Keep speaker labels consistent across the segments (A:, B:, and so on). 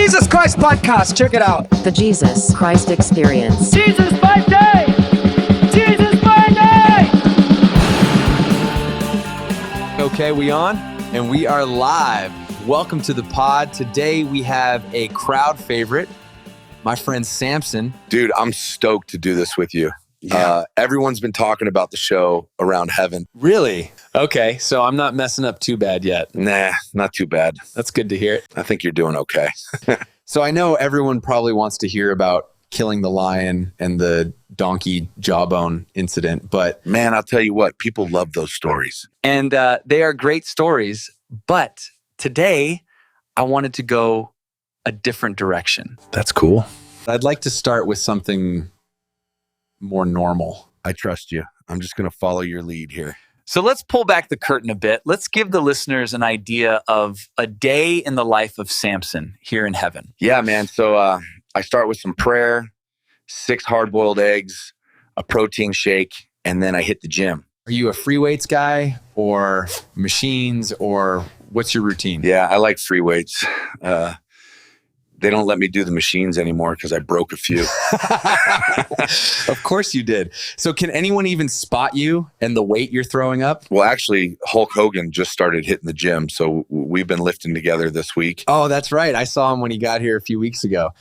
A: Jesus Christ podcast. Check it out.
B: The Jesus Christ Experience.
A: Jesus by day. Jesus by night.
C: Okay, we on? And we are live. Welcome to the pod. Today we have a crowd favorite, my friend Samson.
D: Dude, I'm stoked to do this with you. Yeah. Everyone's been talking about the show around heaven.
C: Really? Okay, so I'm not messing up too bad yet.
D: Nah, not too bad.
C: That's good to hear.
D: I think you're doing okay.
C: So I know everyone probably wants to hear about killing the lion and the donkey jawbone incident, but
D: man, I'll tell you what, people love those stories.
C: And they are great stories, but today I wanted to go a different direction.
D: That's cool.
C: I'd like to start with something more normal.
D: I trust you. I'm just going to follow your lead here.
C: So let's pull back the curtain a bit. Let's give the listeners an idea of a day in the life of Samson here in heaven.
D: Yeah, man. So I start with some prayer, 6 hard-boiled eggs, a protein shake, and then I hit the gym.
C: Are you a free weights guy or machines, or what's your routine?
D: Yeah, I like free weights. They don't let me do the machines anymore because I broke a few.
C: Of course you did. So can anyone even spot you and the weight you're throwing up?
D: Well, actually, Hulk Hogan just started hitting the gym. So we've been lifting together this week.
C: Oh, that's right. I saw him when he got here a few weeks ago.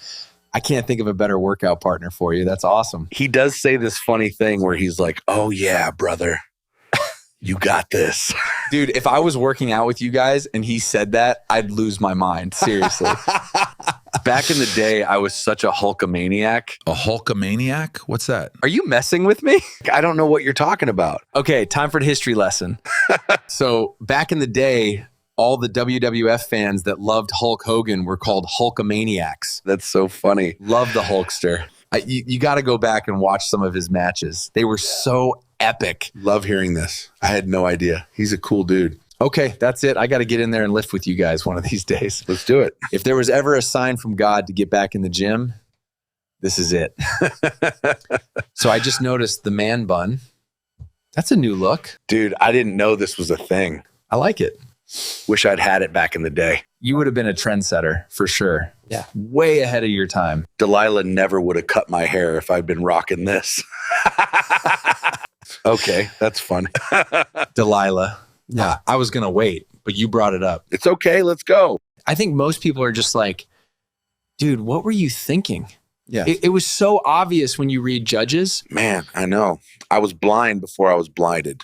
C: I can't think of a better workout partner for you. That's awesome.
D: He does say this funny thing where he's like, "Oh yeah, brother, you got this."
C: Dude, if I was working out with you guys and he said that, I'd lose my mind. Seriously. Back in the day, I was such a Hulkamaniac.
E: A Hulkamaniac? What's that?
C: Are you messing with me?
D: I don't know what you're talking about.
C: Okay, time for the history lesson. So back in the day, all the WWF fans that loved Hulk Hogan were called Hulkamaniacs.
D: That's so funny.
C: Love the Hulkster. You got to go back and watch some of his matches. They were so epic.
D: Love hearing this. I had no idea. He's a cool dude.
C: Okay, that's it. I got to get in there and lift with you guys one of these days.
D: Let's do it.
C: If there was ever a sign from God to get back in the gym, this is it. So I just noticed the man bun. That's a new look.
D: Dude, I didn't know this was a thing.
C: I like it.
D: Wish I'd had it back in the day.
C: You would have been a trendsetter for sure. Yeah. Way ahead of your time.
D: Delilah never would have cut my hair if I'd been rocking this. Okay, that's fun.
C: Delilah. Yeah, I was going to wait, but you brought it up.
D: It's okay. Let's go.
C: I think most people are just like, dude, what were you thinking?
D: Yeah.
C: It was so obvious when you read Judges.
D: Man, I know. I was blind before I was blinded.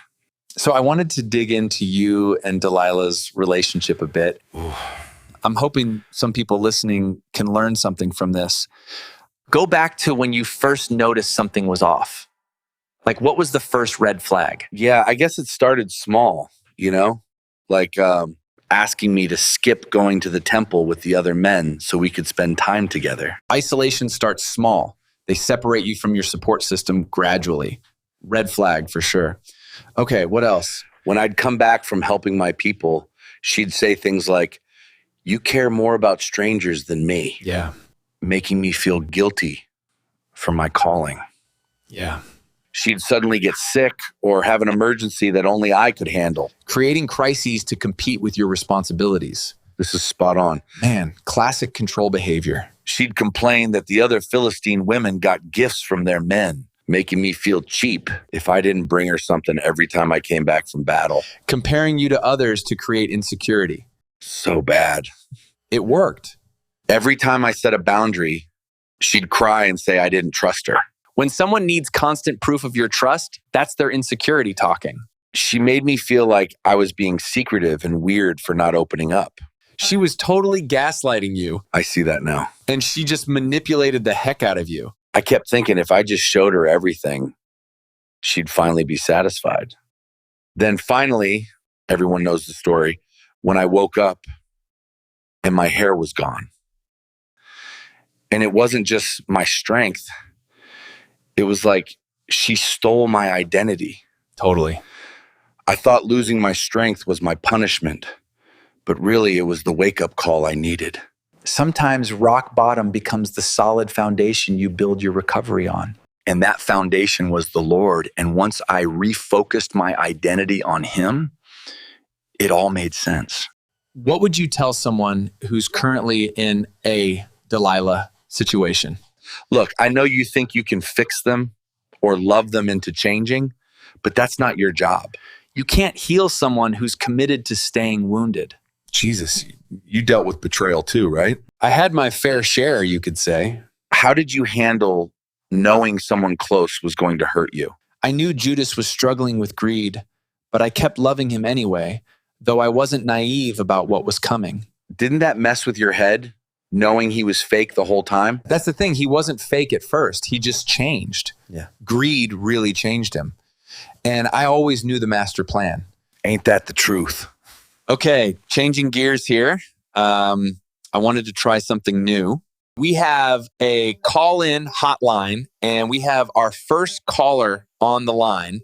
C: So I wanted to dig into you and Delilah's relationship a bit. I'm hoping some people listening can learn something from this. Go back to when you first noticed something was off. Like, what was the first red flag?
D: Yeah, I guess it started small, like asking me to skip going to the temple with the other men so we could spend time together.
C: Isolation starts small. They separate you from your support system gradually. Red flag for sure. Okay, what else?
D: When I'd come back from helping my people, she'd say things like, "You care more about strangers than me."
C: Yeah.
D: Making me feel guilty for my calling.
C: Yeah.
D: She'd suddenly get sick or have an emergency that only I could handle.
C: Creating crises to compete with your responsibilities.
D: This is spot on.
C: Man, classic control behavior.
D: She'd complain that the other Philistine women got gifts from their men, making me feel cheap if I didn't bring her something every time I came back from battle.
C: Comparing you to others to create insecurity.
D: So bad.
C: It worked.
D: Every time I set a boundary, she'd cry and say I didn't trust her.
C: When someone needs constant proof of your trust, that's their insecurity talking.
D: She made me feel like I was being secretive and weird for not opening up.
C: She was totally gaslighting you.
D: I see that now.
C: And she just manipulated the heck out of you.
D: I kept thinking if I just showed her everything, she'd finally be satisfied. Then finally, everyone knows the story, when I woke up and my hair was gone. And it wasn't just my strength. It was like she stole my identity.
C: Totally.
D: I thought losing my strength was my punishment, but really it was the wake-up call I needed.
F: Sometimes rock bottom becomes the solid foundation you build your recovery on.
D: And that foundation was the Lord. And once I refocused my identity on Him, it all made sense.
C: What would you tell someone who's currently in a Delilah situation?
D: Look, I know you think you can fix them or love them into changing, but that's not your job.
C: You can't heal someone who's committed to staying wounded.
G: Jesus, you dealt with betrayal too, right?
C: I had my fair share, you could say.
D: How did you handle knowing someone close was going to hurt you?
C: I knew Judas was struggling with greed, but I kept loving him anyway, though I wasn't naive about what was coming.
D: Didn't that mess with your head, knowing he was fake the whole time?
C: That's the thing. He wasn't fake at first. He just changed.
F: Yeah.
C: Greed really changed him. And I always knew the master plan.
D: Ain't that the truth?
C: Okay, changing gears here. I wanted to try something new. We have a call-in hotline, and we have our first caller on the line.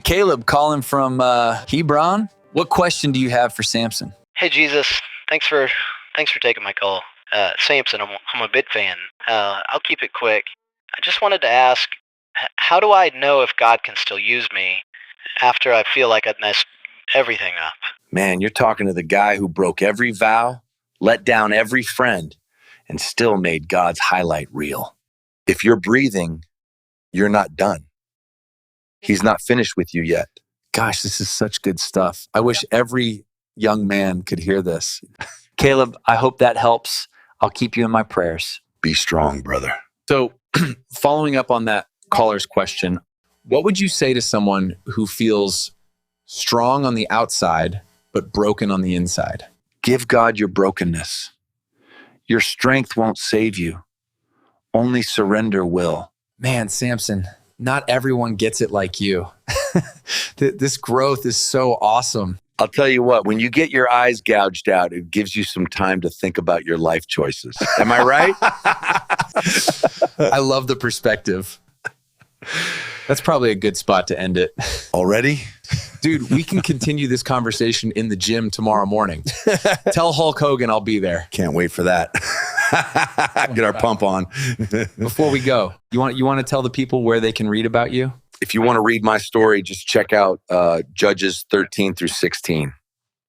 C: Caleb, calling from Hebron. What question do you have for Samson?
H: Hey, Jesus. Thanks for taking my call. Samson, I'm a big fan. I'll keep it quick. I just wanted to ask, how do I know if God can still use me after I feel like I've messed everything up?
D: Man, you're talking to the guy who broke every vow, let down every friend, and still made God's highlight reel. If you're breathing, you're not done. He's not finished with you yet.
C: Gosh, this is such good stuff. I wish every young man could hear this. Caleb, I hope that helps. I'll keep you in my prayers.
D: Be strong, brother.
C: So following up on that caller's question, what would you say to someone who feels strong on the outside, but broken on the inside?
D: Give God your brokenness. Your strength won't save you. Only surrender will.
C: Man, Samson, not everyone gets it like you. This growth is so awesome.
D: I'll tell you what, when you get your eyes gouged out, it gives you some time to think about your life choices. Am I right?
C: I love the perspective. That's probably a good spot to end it.
G: Already?
C: Dude, we can continue this conversation in the gym tomorrow morning. Tell Hulk Hogan I'll be there.
G: Can't wait for that. Get our pump on.
C: Before we go, you want to tell the people where they can read about you?
D: If you want to read my story, just check out Judges 13 through 16.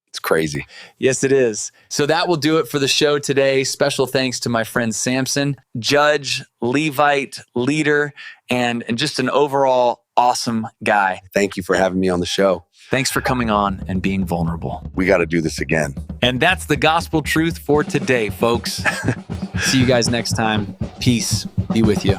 D: It's crazy.
C: Yes, it is. So that will do it for the show today. Special thanks to my friend Samson, judge, Levite, leader, and just an overall awesome guy.
D: Thank you for having me on the show.
C: Thanks for coming on and being vulnerable.
D: We got to do this again.
C: And that's the gospel truth for today, folks. See you guys next time. Peace be with you.